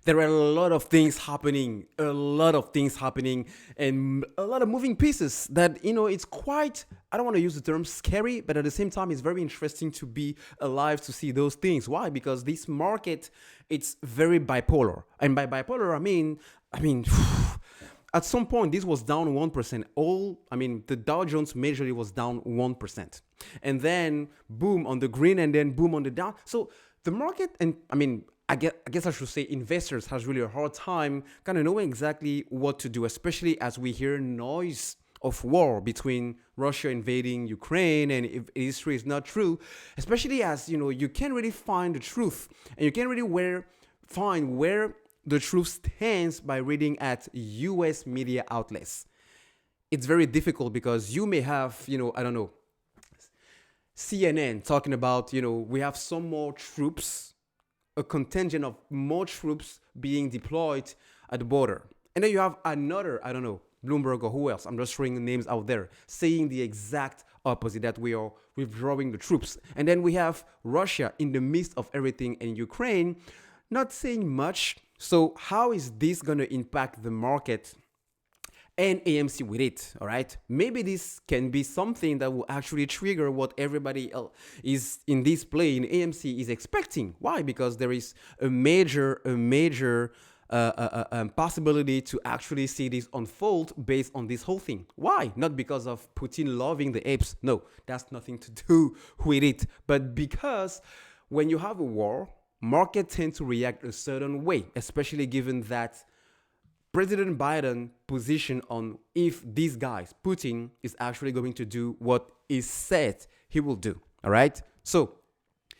There are a lot of things happening, and a lot of moving pieces that, it's quite, I don't want to use the term scary, but at the same time, it's very interesting to be alive to see those things. Why? Because this market, it's very bipolar. And by bipolar, I mean, at some point, this was down 1%. The Dow Jones majorly was down 1%. And then boom on the green and then boom on the down. So the market, and I guess I should say investors has really a hard time kind of knowing exactly what to do, especially as we hear noise of war between Russia invading Ukraine, and if history is not true, especially as you can't really find the truth, and you can't really find where the truth stands by reading at US media outlets. It's very difficult because you may have, I don't know, CNN talking about, we have some more troops, a contingent of more troops being deployed at the border. And then you have another, I don't know, Bloomberg or who else, I'm just throwing names out there, saying the exact opposite, that we are withdrawing the troops. And then we have Russia in the midst of everything in Ukraine, not saying much. So how is this going to impact the market and AMC with it? All right. Maybe this can be something that will actually trigger what everybody else is in this play in AMC is expecting. Why? Because there is a major possibility to actually see this unfold based on this whole thing. Why? Not because of Putin loving the apes. No, that's nothing to do with it. But because when you have a war, markets tend to react a certain way, especially given that President Biden position on if these guys, Putin, is actually going to do what is said he will do. All right. So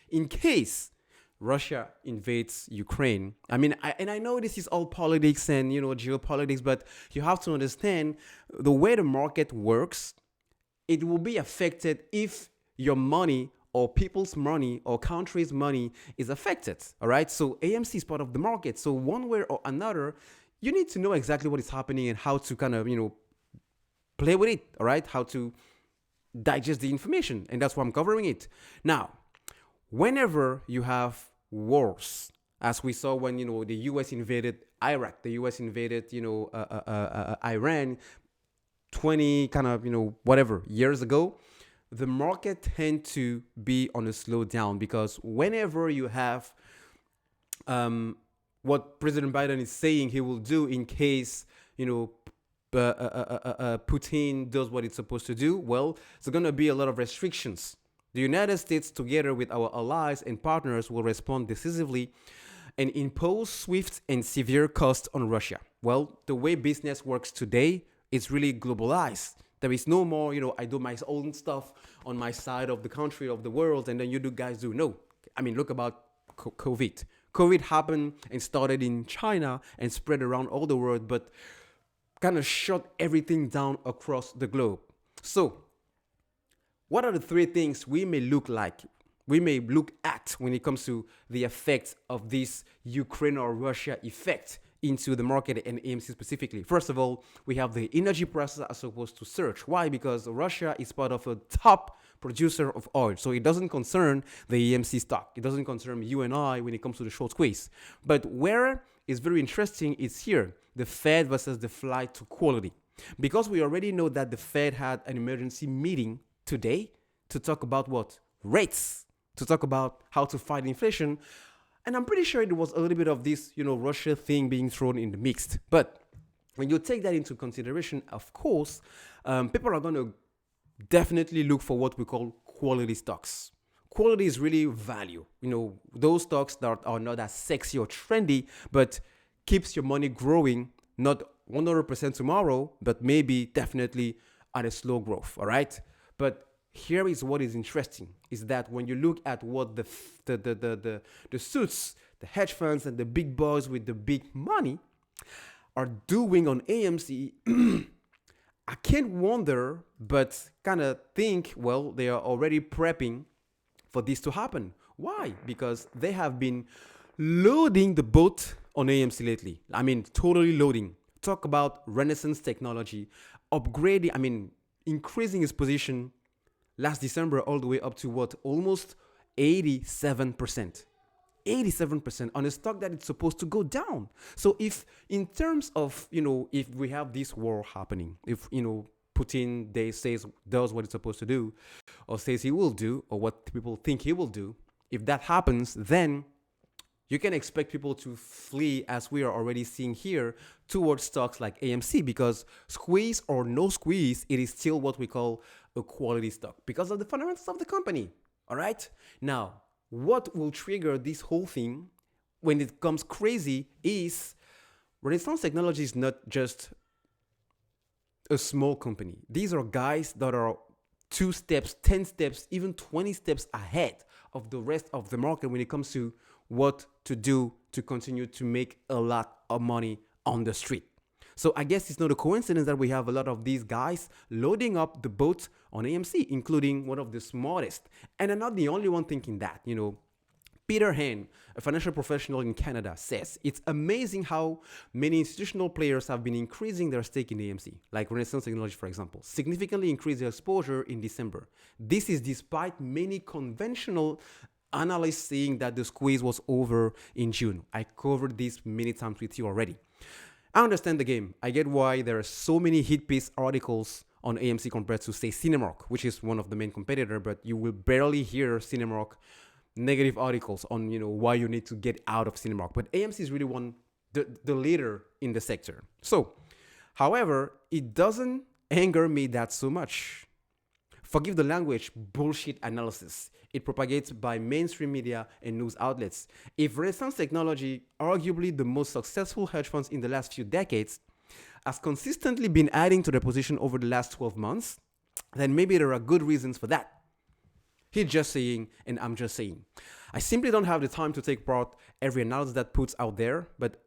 in case Russia invades Ukraine, I know this is all politics and, geopolitics, but you have to understand the way the market works. It will be affected if your money or people's money or countries' money is affected. All right. So AMC is part of the market. So one way or another, you need to know exactly what is happening and how to kind of, play with it. All right. How to digest the information. And that's why I'm covering it. Now, whenever you have wars, as we saw when, the U.S. invaded Iraq, the U.S. invaded, Iran 20 kind of, whatever years ago, the market tend to be on a slowdown because whenever you have what President Biden is saying he will do in case, Putin does what it's supposed to do, well, there's going to be a lot of restrictions. The United States, together with our allies and partners, will respond decisively and impose swift and severe costs on Russia. Well, the way business works today is really globalized. There is no more, I do my own stuff on my side of the country, of the world, and then you guys do. No. Look about COVID. COVID happened and started in China and spread around all the world, but kind of shut everything down across the globe. So, what are the three things we may look at when it comes to the effects of this Ukraine or Russia effect into the market and AMC specifically? First of all, we have the energy prices are supposed to surge. Why? Because Russia is part of a top producer of oil. So it doesn't concern the AMC stock. It doesn't concern you and I when it comes to the short squeeze. But where is very interesting is here, the Fed versus the flight to quality. Because we already know that the Fed had an emergency meeting today to talk about what? Rates, to talk about how to fight inflation. And I'm pretty sure there was a little bit of this, Russia thing being thrown in the mix. But when you take that into consideration, of course, people are going to definitely look for what we call quality stocks. Quality is really value. Those stocks that are not as sexy or trendy, but keeps your money growing, not 100% tomorrow, but maybe definitely at a slow growth. All right. But here is what is interesting is that when you look at what the suits, the hedge funds and the big boys with the big money are doing on AMC, I can't wonder but kind of think, well, they are already prepping for this to happen. Why? Because they have been loading the boat on AMC lately. Totally loading. Talk about Renaissance technology, upgrading, increasing its position last December all the way up to what? Almost 87%. 87% on a stock that it's supposed to go down. So if in terms of, if we have this war happening, if, Putin does what it's supposed to do, or says he will do, or what people think he will do, if that happens, then you can expect people to flee, as we are already seeing here, towards stocks like AMC, because squeeze or no squeeze, it is still what we call a quality stock because of the fundamentals of the company. All right. Now, what will trigger this whole thing when it comes crazy is Renaissance Technology is not just a small company. These are guys that are 2 steps, 10 steps, even 20 steps ahead of the rest of the market when it comes to what to do to continue to make a lot of money on the street. So I guess it's not a coincidence that we have a lot of these guys loading up the boat on AMC, including one of the smartest. And I'm not the only one thinking that. Peter Hain, a financial professional in Canada, says it's amazing how many institutional players have been increasing their stake in AMC, like Renaissance Technology, for example, significantly increased their exposure in December. This is despite many conventional analysts saying that the squeeze was over in June. I covered this many times with you already. I understand the game. I get why there are so many hit piece articles on AMC compared to, say, Cinemark, which is one of the main competitors, but you will barely hear Cinemark negative articles on, why you need to get out of Cinemark. But AMC is really the leader in the sector. So, however, it doesn't anger me that so much. Forgive the language, bullshit analysis. It propagates by mainstream media and news outlets. If Renaissance Technology, arguably the most successful hedge funds in the last few decades, has consistently been adding to their position over the last 12 months, then maybe there are good reasons for that. He's just saying, and I'm just saying. I simply don't have the time to take part every analysis that puts out there, but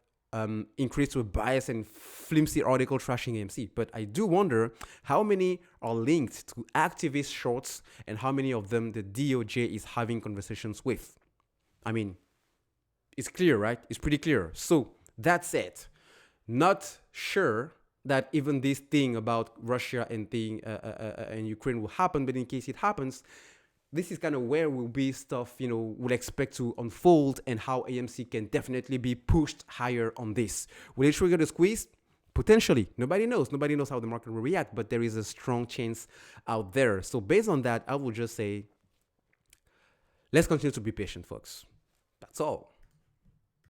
increase to a bias and flimsy article trashing AMC. But I do wonder how many are linked to activist shorts and how many of them the DOJ is having conversations with. I mean, it's clear, right? It's pretty clear. So that's it. Not sure that even this thing about Russia and Ukraine will happen, but in case it happens, this is kind of where will be stuff, we'll expect to unfold and how AMC can definitely be pushed higher on this. Will it trigger the squeeze? Potentially. Nobody knows. Nobody knows how the market will react, but there is a strong chance out there. So based on that, I will just say, let's continue to be patient, folks. That's all.